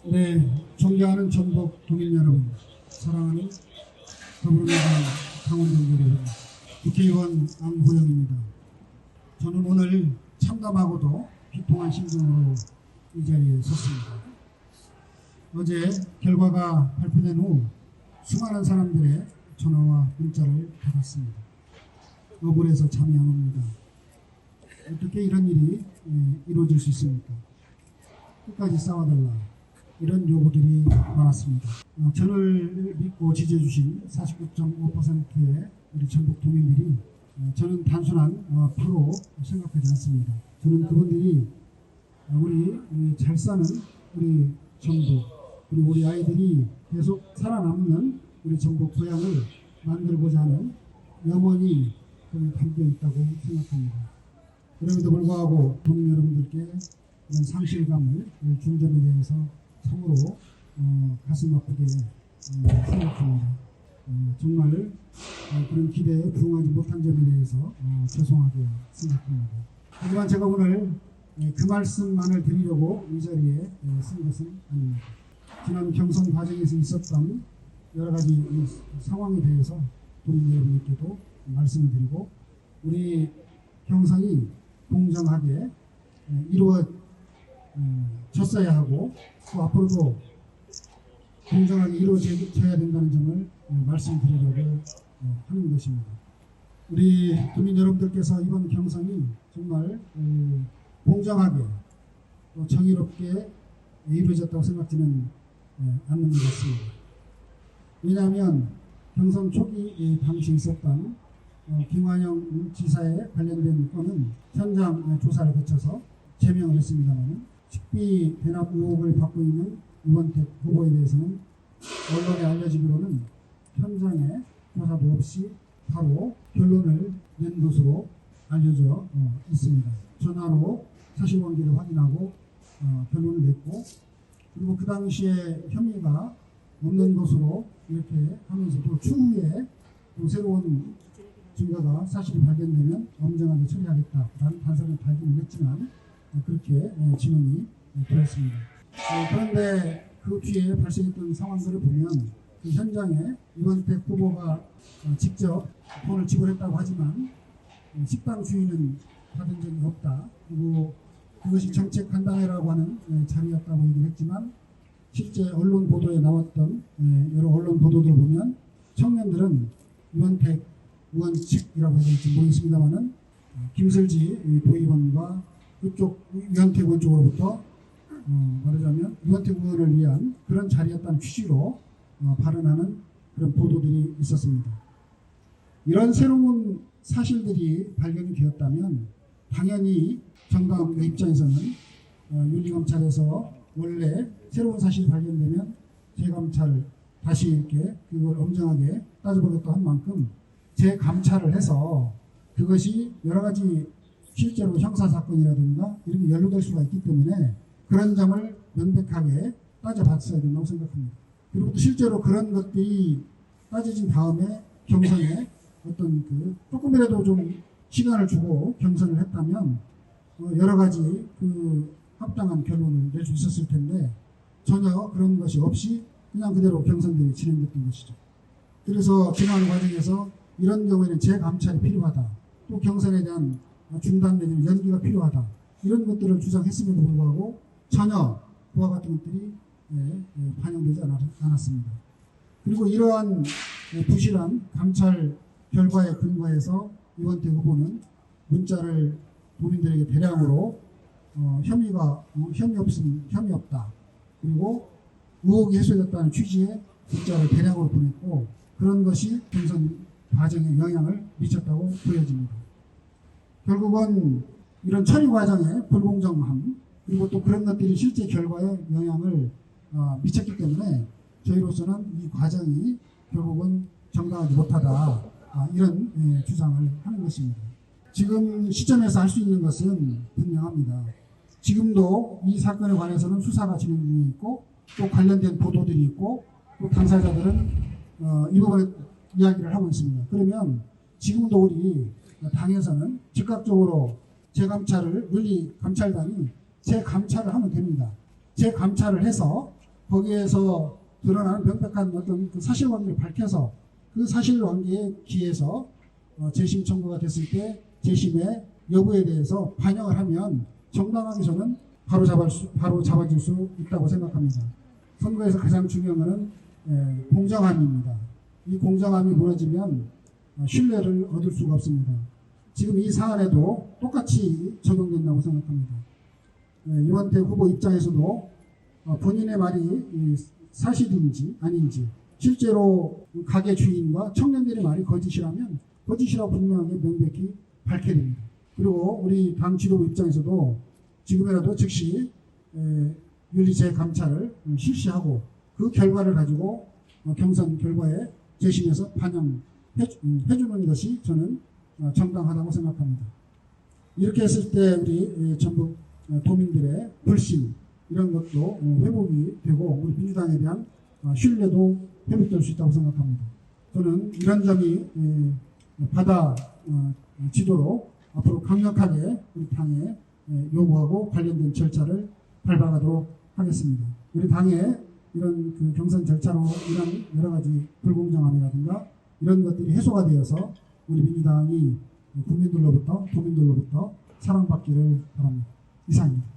네, 존경하는 전북 도민 여러분, 사랑하는 더불어민주당 당원들 여러분, 국회의원 안호영입니다. 저는 오늘 참담하고도 비통한 심정으로 이 자리에 섰습니다. 어제 결과가 발표된 후 수많은 사람들의 전화와 문자를 받았습니다. 억울해서 잠이 안 옵니다. 어떻게 이런 일이 이루어질 수 있습니까? 끝까지 싸워달라. 이런 요구들이 많았습니다. 저를 믿고 지지해주신 49.5%의 우리 전북 도민들이 저는 단순한 프로 생각하지 않습니다. 저는 그분들이 우리 잘 사는 우리 전북, 그리고 우리 아이들이 계속 살아남는 우리 전북 고향을 만들고자 하는 염원이 거기 담겨 있다고 생각합니다. 그럼에도 불구하고 도민 여러분들께 이런 상실감을 준 점에 대해서 참으로 가슴 아프게 생각합니다. 정말 그런 기대에 부응하지 못한 점에 대해서 죄송하게 생각합니다. 하지만 제가 오늘 그 말씀만을 드리려고 이 자리에 쓴 것은 아닙니다. 지난 경선 과정에서 있었던 여러 가지 상황에 대해서 도민 여러분께도 말씀을 드리고, 우리 경선이 공정하게 이루어졌어야 하고 또 앞으로도 공정하게 이루어져야 된다는 점을 말씀드리려고 하는 것입니다. 우리 도민 여러분들께서 이번 경선이 정말 공정하게 또 정의롭게 이루어졌다고 생각지는 않는 것 같습니다. 왜냐하면 경선 초기 당시 있었던 김완영 지사에 관련된 건은 현장 조사를 거쳐서 제명을 했습니다만, 식비 대납 의혹을 받고 있는 이원택 후보에 대해서는 언론에 알려지기로는 현장에 조사도 없이 바로 결론을 낸 것으로 알려져 있습니다. 전화로 사실관계를 확인하고 결론을 냈고, 그리고 그 당시에 혐의가 없는 것으로 이렇게 하면서도 추후에 또 새로운 증거가 사실이 발견되면 엄정하게 처리하겠다라는 단서를 발견했지만 그렇게 진행이 되었습니다. 그런데 그 뒤에 발생했던 상황들을 보면 그 현장에 이원택 후보가 직접 돈을 지불했다고 하지만 식당 주인은 받은 적이 없다. 그리고 그것이 정책 간담회라고 하는 자리였다고 얘기를 했지만, 실제 언론 보도에 나왔던 여러 언론 보도들을 보면 청년들은 이원택 의원 측이라고 해서 될지 모르겠습니다만은 김슬지 도의원과 그쪽 이원택 의원 쪽으로부터 말하자면 이원택 의원을 위한 그런 자리였다는 취지로 발언하는 그런 보도들이 있었습니다. 이런 새로운 사실들이 발견이 되었다면 당연히 정당의 입장에서는 윤리검찰에서 원래 새로운 사실이 발견되면 재감찰을 다시 이렇게 그걸 엄정하게 따져보겠다 한 만큼 재감찰을 해서 그것이 여러 가지 실제로 형사사건이라든가 이런 게 연루될 수가 있기 때문에 그런 점을 명백하게 따져봤어야 된다고 생각합니다. 그리고 또 실제로 그런 것들이 따져진 다음에 경선에 어떤 조금이라도 좀 시간을 주고 경선을 했다면 여러 가지 합당한 결론을 낼 수 있었을 텐데 전혀 그런 것이 없이 그냥 그대로 경선들이 진행됐던 것이죠. 그래서 지난 과정에서 이런 경우에는 재감찰이 필요하다. 또 경선에 대한 중단 내지는 연기가 필요하다. 이런 것들을 주장했음에도 불구하고 전혀 그와 같은 것들이 반영되지 않았습니다. 그리고 이러한 부실한 감찰 결과에 근거해서 이원택 후보는 문자를 도민들에게 대량으로 혐의 없다. 그리고 의혹이 해소됐다는 취지의 문자를 대량으로 보냈고, 그런 것이 경선 과정에 영향을 미쳤다고 보여집니다. 결국은 이런 처리 과정의 불공정함, 그리고 또 그런 것들이 실제 결과에 영향을 미쳤기 때문에 저희로서는 이 과정이 결국은 정당하지 못하다, 이런 주장을 하는 것입니다. 지금 시점에서 할 수 있는 것은 분명합니다. 지금도 이 사건에 관해서는 수사가 진행 중에 있고 또 관련된 보도들이 있고 또 당사자들은 이 부분에 이야기를 하고 있습니다. 그러면 지금도 우리 당에서는 즉각적으로 재감찰을, 윤리감찰단이 재감찰을 하면 됩니다. 재감찰을 해서 거기에서 드러나는 명백한 어떤 그 사실관계를 밝혀서 그 사실관계에 기해서 재심 청구가 됐을 때 재심의 여부에 대해서 반영을 하면 정당하게 저는 바로 잡아줄 수 있다고 생각합니다. 선거에서 가장 중요한 것은 공정함입니다. 이 공정함이 무너지면 신뢰를 얻을 수가 없습니다. 지금 이 사안에도 똑같이 적용된다고 생각합니다. 이원택 후보 입장에서도 본인의 말이 사실인지 아닌지 실제로 가게 주인과 청년들의 말이 거짓이라면 거짓이라고 분명하게 명백히 밝혀야 됩니다. 그리고 우리 당 지도부 입장에서도 지금이라도 즉시 윤리재 감찰을 실시하고 그 결과를 가지고 경선 결과에 재심해서 반영해주는 것이 저는 정당하다고 생각합니다. 이렇게 했을 때 우리 전북 도민들의 불신 이런 것도 회복이 되고 우리 민주당에 대한 신뢰도 회복될 수 있다고 생각합니다. 저는 이런 점이 받아지도록 앞으로 강력하게 우리 당에 요구하고 관련된 절차를 밟아가도록 하겠습니다. 우리 당에 이런 그 경선 절차로 이런 여러 가지 불공정함이라든가 이런 것들이 해소가 되어서 우리 민주당이 국민들로부터 도민들로부터 사랑받기를 바랍니다. 이상입니다.